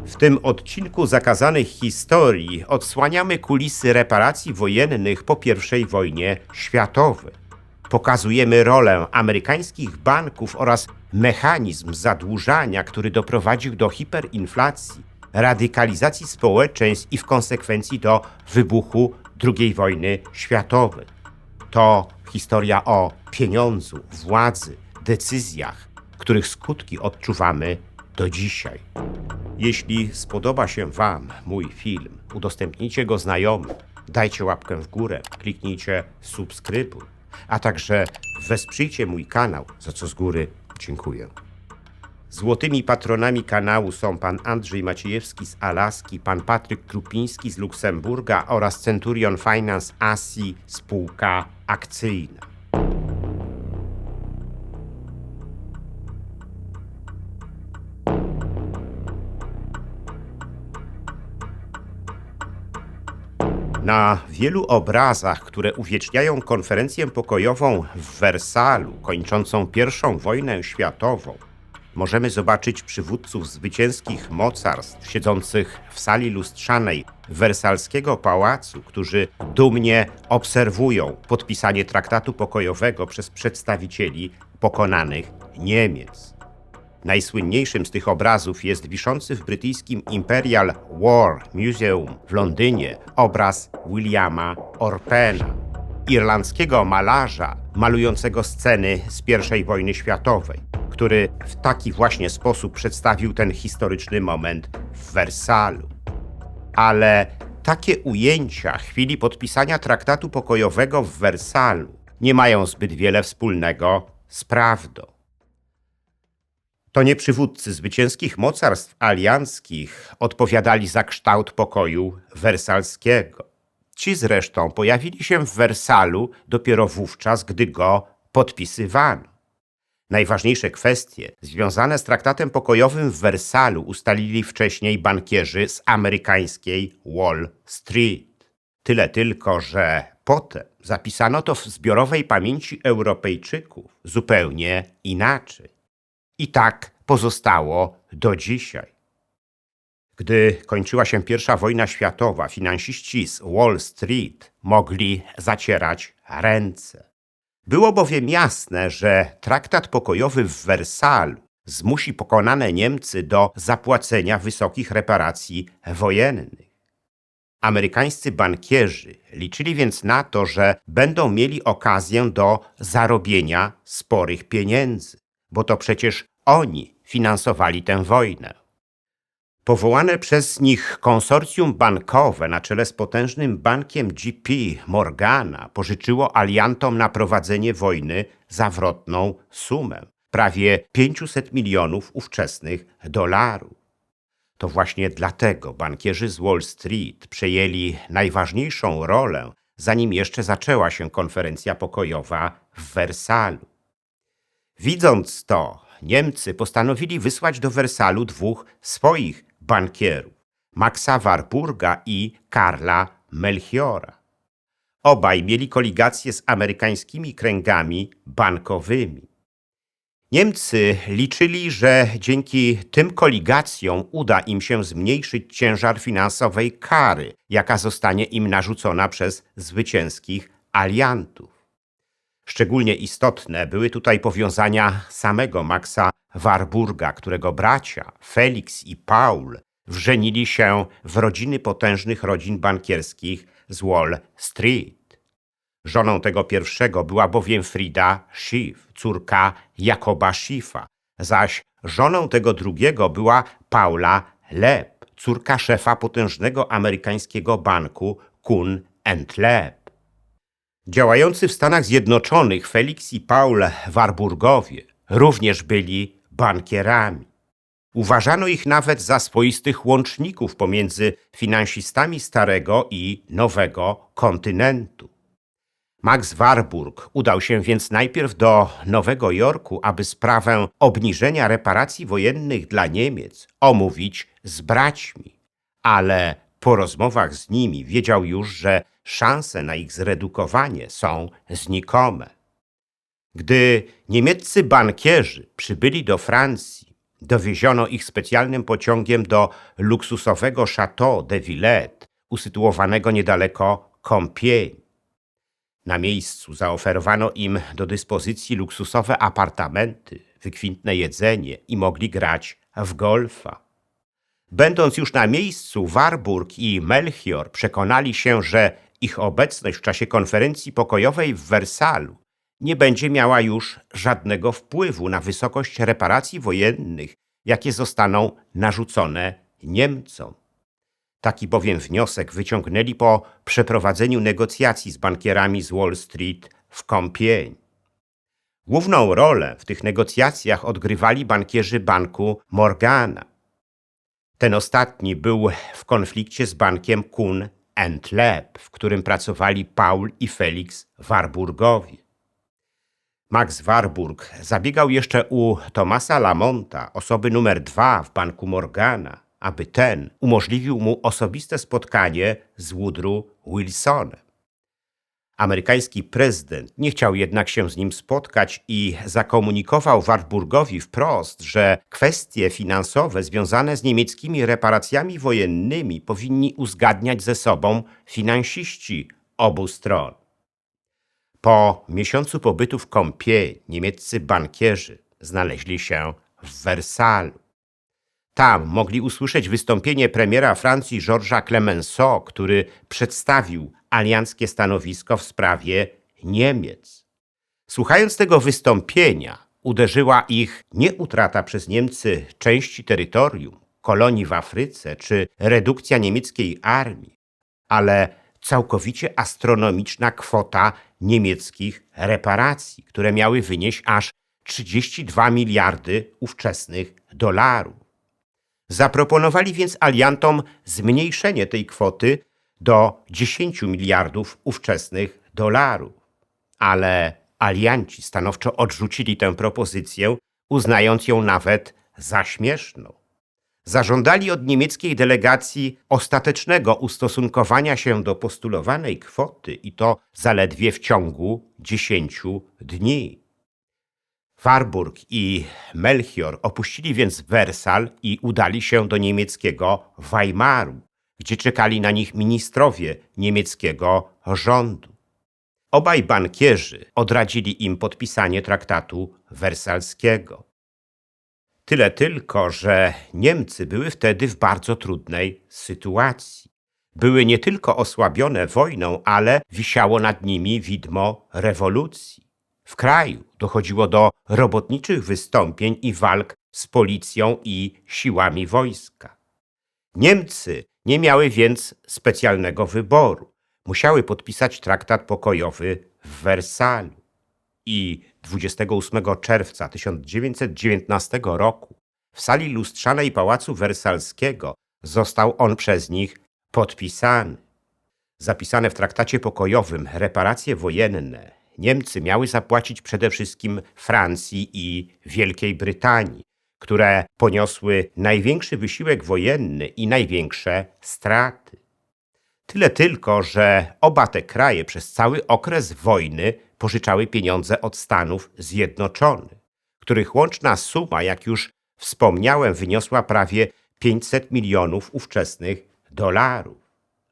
W tym odcinku Zakazanych Historii odsłaniamy kulisy reparacji wojennych po I wojnie światowej. Pokazujemy rolę amerykańskich banków oraz mechanizm zadłużania, który doprowadził do hiperinflacji, radykalizacji społeczeństw i w konsekwencji do wybuchu II wojny światowej. To historia o pieniądzu, władzy, decyzjach, których skutki odczuwamy do dzisiaj. Jeśli spodoba się Wam mój film, udostępnijcie go znajomym, dajcie łapkę w górę, kliknijcie subskrybuj, a także wesprzyjcie mój kanał, za co z góry dziękuję. Złotymi patronami kanału są pan Andrzej Maciejewski z Alaski, pan Patryk Krupiński z Luksemburga oraz Centurion Finance Asi spółka akcyjna. Na wielu obrazach, które uwieczniają konferencję pokojową w Wersalu, kończącą I wojnę światową, możemy zobaczyć przywódców zwycięskich mocarstw siedzących w sali lustrzanej wersalskiego pałacu, którzy dumnie obserwują podpisanie traktatu pokojowego przez przedstawicieli pokonanych Niemiec. Najsłynniejszym z tych obrazów jest wiszący w brytyjskim Imperial War Museum w Londynie obraz Williama Orpena, irlandzkiego malarza malującego sceny z I wojny światowej, który w taki właśnie sposób przedstawił ten historyczny moment w Wersalu. Ale takie ujęcia chwili podpisania traktatu pokojowego w Wersalu nie mają zbyt wiele wspólnego z prawdą. To nie przywódcy zwycięskich mocarstw alianckich odpowiadali za kształt pokoju wersalskiego. Ci zresztą pojawili się w Wersalu dopiero wówczas, gdy go podpisywano. Najważniejsze kwestie związane z traktatem pokojowym w Wersalu ustalili wcześniej bankierzy z amerykańskiej Wall Street. Tyle tylko, że potem zapisano to w zbiorowej pamięci Europejczyków zupełnie inaczej. I tak pozostało do dzisiaj. Gdy kończyła się I wojna światowa, finansiści z Wall Street mogli zacierać ręce. Było bowiem jasne, że traktat pokojowy w Wersalu zmusi pokonane Niemcy do zapłacenia wysokich reparacji wojennych. Amerykańscy bankierzy liczyli więc na to, że będą mieli okazję do zarobienia sporych pieniędzy, bo to przecież oni finansowali tę wojnę. Powołane przez nich konsorcjum bankowe na czele z potężnym bankiem J.P. Morgana pożyczyło aliantom na prowadzenie wojny zawrotną sumę, prawie 500 milionów ówczesnych dolarów. To właśnie dlatego bankierzy z Wall Street przejęli najważniejszą rolę, zanim jeszcze zaczęła się konferencja pokojowa w Wersalu. Widząc to, Niemcy postanowili wysłać do Wersalu dwóch swoich bankierów, Maxa Warburga i Karla Melchiora. Obaj mieli koligację z amerykańskimi kręgami bankowymi. Niemcy liczyli, że dzięki tym koligacjom uda im się zmniejszyć ciężar finansowej kary, jaka zostanie im narzucona przez zwycięskich aliantów. Szczególnie istotne były tutaj powiązania samego Maxa Warburga, którego bracia Felix i Paul wżenili się w rodziny potężnych rodzin bankierskich z Wall Street. Żoną tego pierwszego była bowiem Frida Schiff, córka Jakoba Schiffa, zaś żoną tego drugiego była Paula Leeb, córka szefa potężnego amerykańskiego banku Kuhn & Loeb. Działający w Stanach Zjednoczonych Felix i Paul Warburgowie również byli bankierami. Uważano ich nawet za swoistych łączników pomiędzy finansistami Starego i Nowego Kontynentu. Max Warburg udał się więc najpierw do Nowego Jorku, aby sprawę obniżenia reparacji wojennych dla Niemiec omówić z braćmi, ale po rozmowach z nimi wiedział już, że szanse na ich zredukowanie są znikome. Gdy niemieccy bankierzy przybyli do Francji, Dowieziono ich specjalnym pociągiem do luksusowego Château de Villette, usytuowanego niedaleko Compiègne. Na miejscu zaoferowano im do dyspozycji luksusowe apartamenty, wykwintne jedzenie i mogli grać w golfa. Będąc już na miejscu, Warburg i Melchior przekonali się, że ich obecność w czasie konferencji pokojowej w Wersalu nie będzie miała już żadnego wpływu na wysokość reparacji wojennych, jakie zostaną narzucone Niemcom. Taki bowiem wniosek wyciągnęli po przeprowadzeniu negocjacji z bankierami z Wall Street w Compiègne. Główną rolę w tych negocjacjach odgrywali bankierzy banku Morgana. Ten ostatni był w konflikcie z bankiem Kuhn & Loeb, w którym pracowali Paul i Felix Warburgowie. Max Warburg zabiegał jeszcze u Thomasa Lamonta, osoby numer 2 w banku Morgana, aby ten umożliwił mu osobiste spotkanie z Woodrow Wilsonem. Amerykański prezydent nie chciał jednak się z nim spotkać i zakomunikował Warburgowi wprost, że kwestie finansowe związane z niemieckimi reparacjami wojennymi powinni uzgadniać ze sobą finansiści obu stron. Po miesiącu pobytu w Compiègne niemieccy bankierzy znaleźli się w Wersalu. Tam mogli usłyszeć wystąpienie premiera Francji Georgesa Clemenceau, który przedstawił alianckie stanowisko w sprawie Niemiec. Słuchając tego wystąpienia, uderzyła ich nie utrata przez Niemcy części terytorium, kolonii w Afryce czy redukcja niemieckiej armii, ale całkowicie astronomiczna kwota niemieckich reparacji, które miały wynieść aż 32 miliardy ówczesnych dolarów. Zaproponowali więc aliantom zmniejszenie tej kwoty do 10 miliardów ówczesnych dolarów. Ale alianci stanowczo odrzucili tę propozycję, uznając ją nawet za śmieszną. Zażądali od niemieckiej delegacji ostatecznego ustosunkowania się do postulowanej kwoty i to zaledwie w ciągu 10 dni. Warburg i Melchior opuścili więc Wersal i udali się do niemieckiego Weimaru, gdzie czekali na nich ministrowie niemieckiego rządu. Obaj bankierzy odradzili im podpisanie traktatu wersalskiego. Tyle tylko, że Niemcy były wtedy w bardzo trudnej sytuacji. Były nie tylko osłabione wojną, ale wisiało nad nimi widmo rewolucji. W kraju dochodziło do robotniczych wystąpień i walk z policją i siłami wojska. Niemcy nie miały więc specjalnego wyboru. Musiały podpisać traktat pokojowy w Wersalu. I 28 czerwca 1919 roku w sali lustrzanej Pałacu Wersalskiego został on przez nich podpisany. Zapisane w traktacie pokojowym reparacje wojenne Niemcy miały zapłacić przede wszystkim Francji i Wielkiej Brytanii, które poniosły największy wysiłek wojenny i największe straty. Tyle tylko, że oba te kraje przez cały okres wojny pożyczały pieniądze od Stanów Zjednoczonych, których łączna suma, jak już wspomniałem, wyniosła prawie 500 milionów ówczesnych dolarów.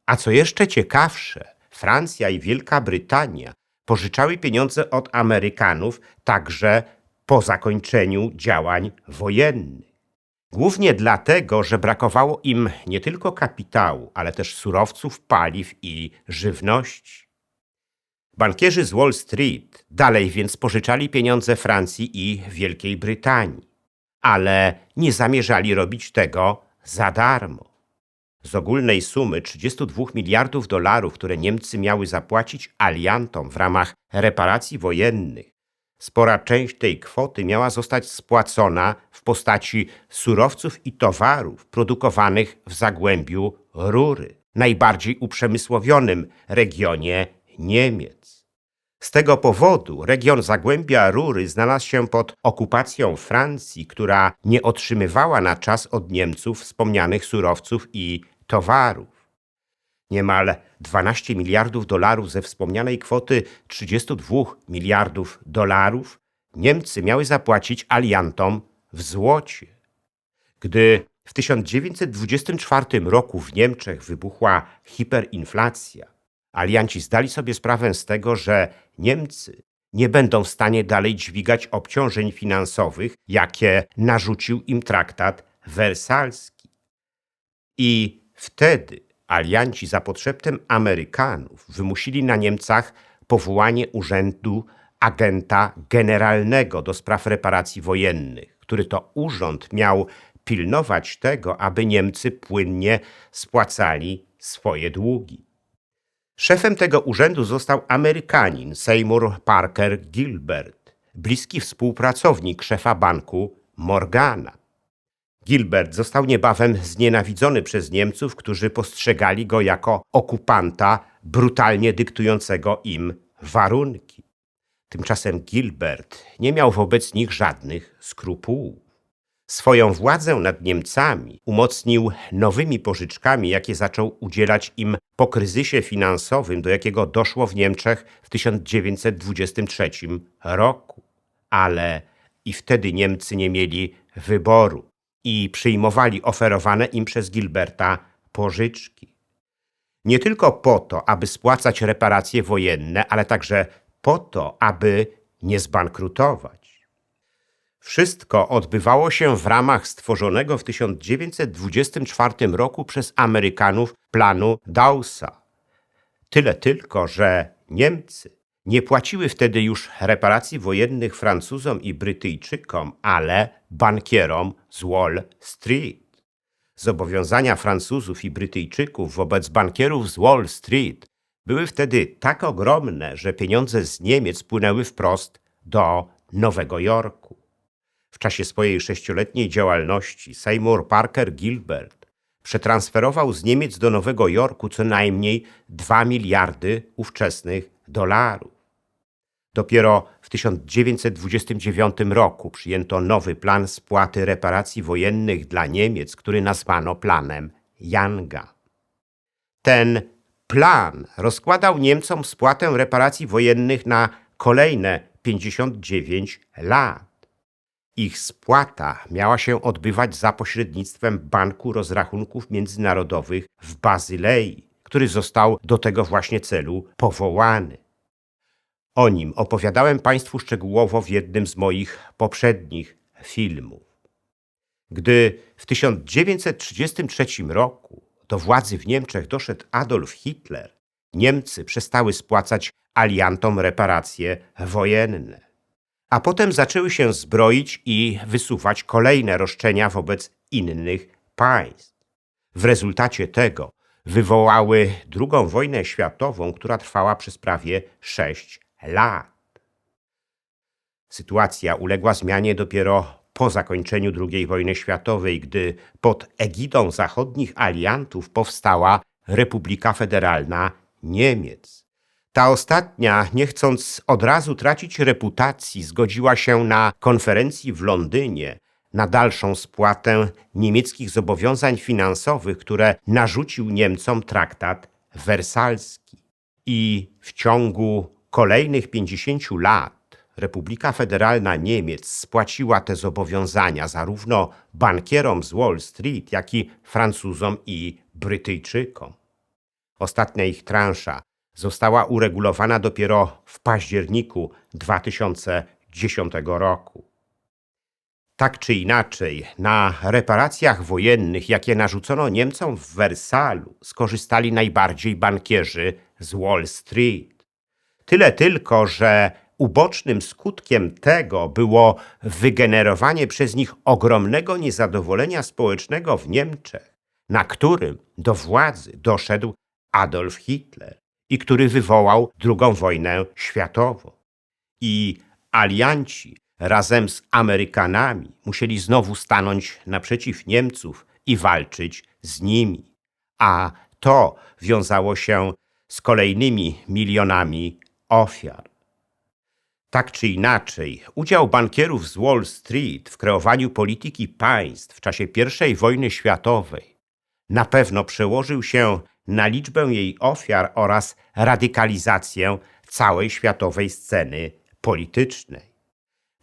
A co jeszcze ciekawsze, Francja i Wielka Brytania pożyczały pieniądze od Amerykanów także po zakończeniu działań wojennych. Głównie dlatego, że brakowało im nie tylko kapitału, ale też surowców, paliw i żywności. Bankierzy z Wall Street dalej więc pożyczali pieniądze Francji i Wielkiej Brytanii, ale nie zamierzali robić tego za darmo. Z ogólnej sumy 32 miliardów dolarów, które Niemcy miały zapłacić aliantom w ramach reparacji wojennych, spora część tej kwoty miała zostać spłacona w postaci surowców i towarów produkowanych w Zagłębiu Rury, najbardziej uprzemysłowionym regionie Niemiec. Z tego powodu region Zagłębia Rury znalazł się pod okupacją Francji, która nie otrzymywała na czas od Niemców wspomnianych surowców i towarów. Niemal 12 miliardów dolarów ze wspomnianej kwoty 32 miliardów dolarów Niemcy miały zapłacić aliantom w złocie. Gdy w 1924 roku w Niemczech wybuchła hiperinflacja, alianci zdali sobie sprawę z tego, że Niemcy nie będą w stanie dalej dźwigać obciążeń finansowych, jakie narzucił im traktat wersalski. I wtedy alianci za podszeptem Amerykanów wymusili na Niemcach powołanie urzędu agenta generalnego do spraw reparacji wojennych, który to urząd miał pilnować tego, aby Niemcy płynnie spłacali swoje długi. Szefem tego urzędu został Amerykanin Seymour Parker Gilbert, bliski współpracownik szefa banku Morgana. Gilbert został niebawem znienawidzony przez Niemców, którzy postrzegali go jako okupanta brutalnie dyktującego im warunki. Tymczasem Gilbert nie miał wobec nich żadnych skrupułów. Swoją władzę nad Niemcami umocnił nowymi pożyczkami, jakie zaczął udzielać im po kryzysie finansowym, do jakiego doszło w Niemczech w 1923 roku. Ale i wtedy Niemcy nie mieli wyboru i przyjmowali oferowane im przez Gilberta pożyczki. Nie tylko po to, aby spłacać reparacje wojenne, ale także po to, aby nie zbankrutować. Wszystko odbywało się w ramach stworzonego w 1924 roku przez Amerykanów planu Dawsa. Tyle tylko, że Niemcy nie płaciły wtedy już reparacji wojennych Francuzom i Brytyjczykom, ale bankierom z Wall Street. Zobowiązania Francuzów i Brytyjczyków wobec bankierów z Wall Street były wtedy tak ogromne, że pieniądze z Niemiec płynęły wprost do Nowego Jorku. W czasie swojej 6-letniej działalności Seymour Parker Gilbert przetransferował z Niemiec do Nowego Jorku co najmniej 2 miliardy ówczesnych dolarów. Dopiero w 1929 roku przyjęto nowy plan spłaty reparacji wojennych dla Niemiec, który nazwano planem Younga. Ten plan rozkładał Niemcom spłatę reparacji wojennych na kolejne 59 lat. Ich spłata miała się odbywać za pośrednictwem Banku Rozrachunków Międzynarodowych w Bazylei, który został do tego właśnie celu powołany. O nim opowiadałem Państwu szczegółowo w jednym z moich poprzednich filmów. Gdy w 1933 roku do władzy w Niemczech doszedł Adolf Hitler, Niemcy przestały spłacać aliantom reparacje wojenne. A potem zaczęły się zbroić i wysuwać kolejne roszczenia wobec innych państw. W rezultacie tego wywołały II wojnę światową, która trwała przez prawie 6 lat. Sytuacja uległa zmianie dopiero po zakończeniu II wojny światowej, gdy pod egidą zachodnich aliantów powstała Republika Federalna Niemiec. Ta ostatnia, nie chcąc od razu tracić reputacji, zgodziła się na konferencji w Londynie na dalszą spłatę niemieckich zobowiązań finansowych, które narzucił Niemcom traktat wersalski. I w ciągu kolejnych 50 lat Republika Federalna Niemiec spłaciła te zobowiązania zarówno bankierom z Wall Street, jak i Francuzom i Brytyjczykom. Ostatnia ich transza została uregulowana dopiero w październiku 2010 roku. Tak czy inaczej, na reparacjach wojennych, jakie narzucono Niemcom w Wersalu, skorzystali najbardziej bankierzy z Wall Street. Tyle tylko, że ubocznym skutkiem tego było wygenerowanie przez nich ogromnego niezadowolenia społecznego w Niemczech, na którym do władzy doszedł Adolf Hitler i który wywołał II wojnę światową. I alianci razem z Amerykanami musieli znowu stanąć naprzeciw Niemców i walczyć z nimi. A to wiązało się z kolejnymi milionami ofiar. Tak czy inaczej, udział bankierów z Wall Street w kreowaniu polityki państw w czasie I wojny światowej na pewno przełożył się na liczbę jej ofiar oraz radykalizację całej światowej sceny politycznej.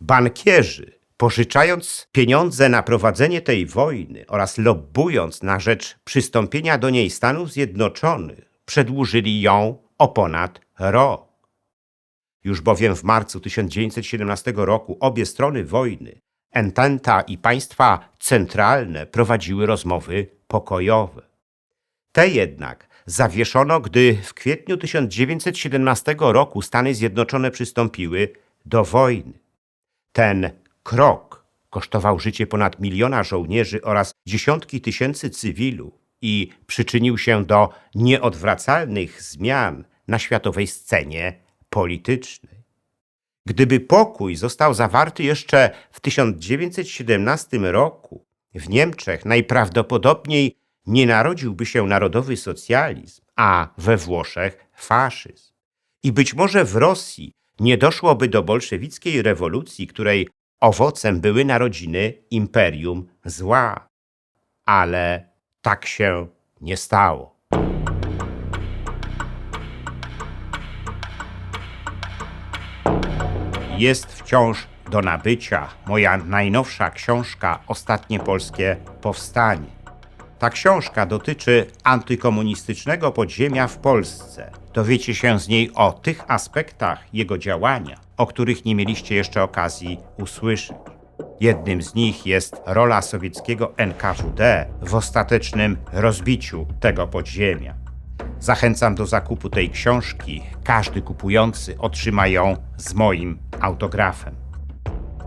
Bankierzy Pożyczając pieniądze na prowadzenie tej wojny oraz lobbując na rzecz przystąpienia do niej Stanów Zjednoczonych, przedłużyli ją o ponad rok. Już bowiem w marcu 1917 roku obie strony wojny, Ententa i państwa centralne, prowadziły rozmowy pokojowe. Te jednak zawieszono, gdy w kwietniu 1917 roku Stany Zjednoczone przystąpiły do wojny. Ten krok kosztował życie ponad 1 miliona żołnierzy oraz dziesiątki tysięcy cywilów i przyczynił się do nieodwracalnych zmian na światowej scenie politycznej. Gdyby pokój został zawarty jeszcze w 1917 roku, w Niemczech najprawdopodobniej nie narodziłby się narodowy socjalizm, a we Włoszech faszyzm. I być może w Rosji nie doszłoby do bolszewickiej rewolucji, której owocem były narodziny imperium zła. Ale tak się nie stało. Jest wciąż do nabycia moja najnowsza książka Ostatnie polskie powstanie. Ta książka dotyczy antykomunistycznego podziemia w Polsce. Dowiecie się z niej o tych aspektach jego działania, o których nie mieliście jeszcze okazji usłyszeć. Jednym z nich jest rola sowieckiego NKWD w ostatecznym rozbiciu tego podziemia. Zachęcam do zakupu tej książki. Każdy kupujący otrzyma ją z moim autografem.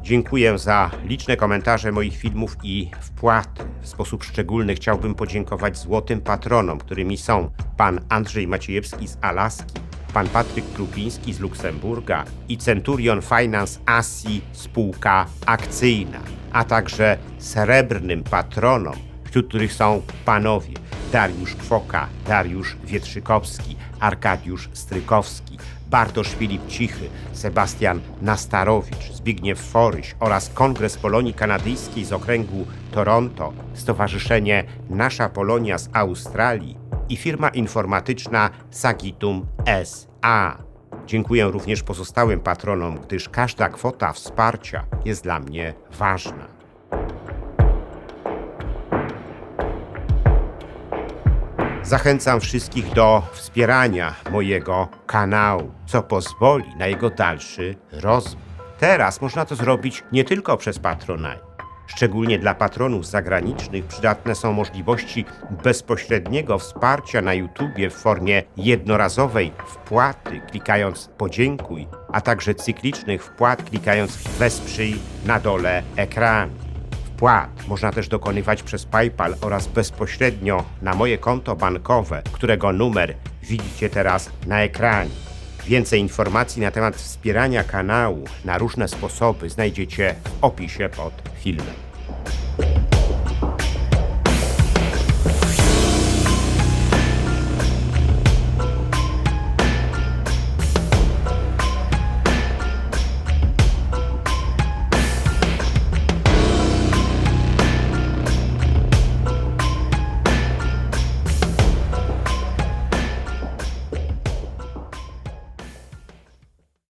Dziękuję za liczne komentarze moich filmów i wpłaty. W sposób szczególny chciałbym podziękować złotym patronom, którymi są pan Andrzej Maciejewski z Alaski, pan Patryk Krupiński z Luksemburga i Centurion Finance Asi Spółka Akcyjna, a także srebrnym patronom, wśród których są panowie Dariusz Kwoka, Dariusz Wietrzykowski, Arkadiusz Strykowski, Bartosz Filip Cichy, Sebastian Nastarowicz, Zbigniew Foryś oraz Kongres Polonii Kanadyjskiej z okręgu Toronto, Stowarzyszenie Nasza Polonia z Australii i firma informatyczna Sagitum S.A. Dziękuję również pozostałym patronom, gdyż każda kwota wsparcia jest dla mnie ważna. Zachęcam wszystkich do wspierania mojego kanału, co pozwoli na jego dalszy rozwój. Teraz można to zrobić nie tylko przez Patronite. Szczególnie dla patronów zagranicznych przydatne są możliwości bezpośredniego wsparcia na YouTubie w formie jednorazowej wpłaty, klikając podziękuj, a także cyklicznych wpłat, klikając wesprzyj na dole ekranu. Wpłat można też dokonywać przez PayPal oraz bezpośrednio na moje konto bankowe, którego numer widzicie teraz na ekranie. Więcej informacji na temat wspierania kanału na różne sposoby znajdziecie w opisie pod filmem.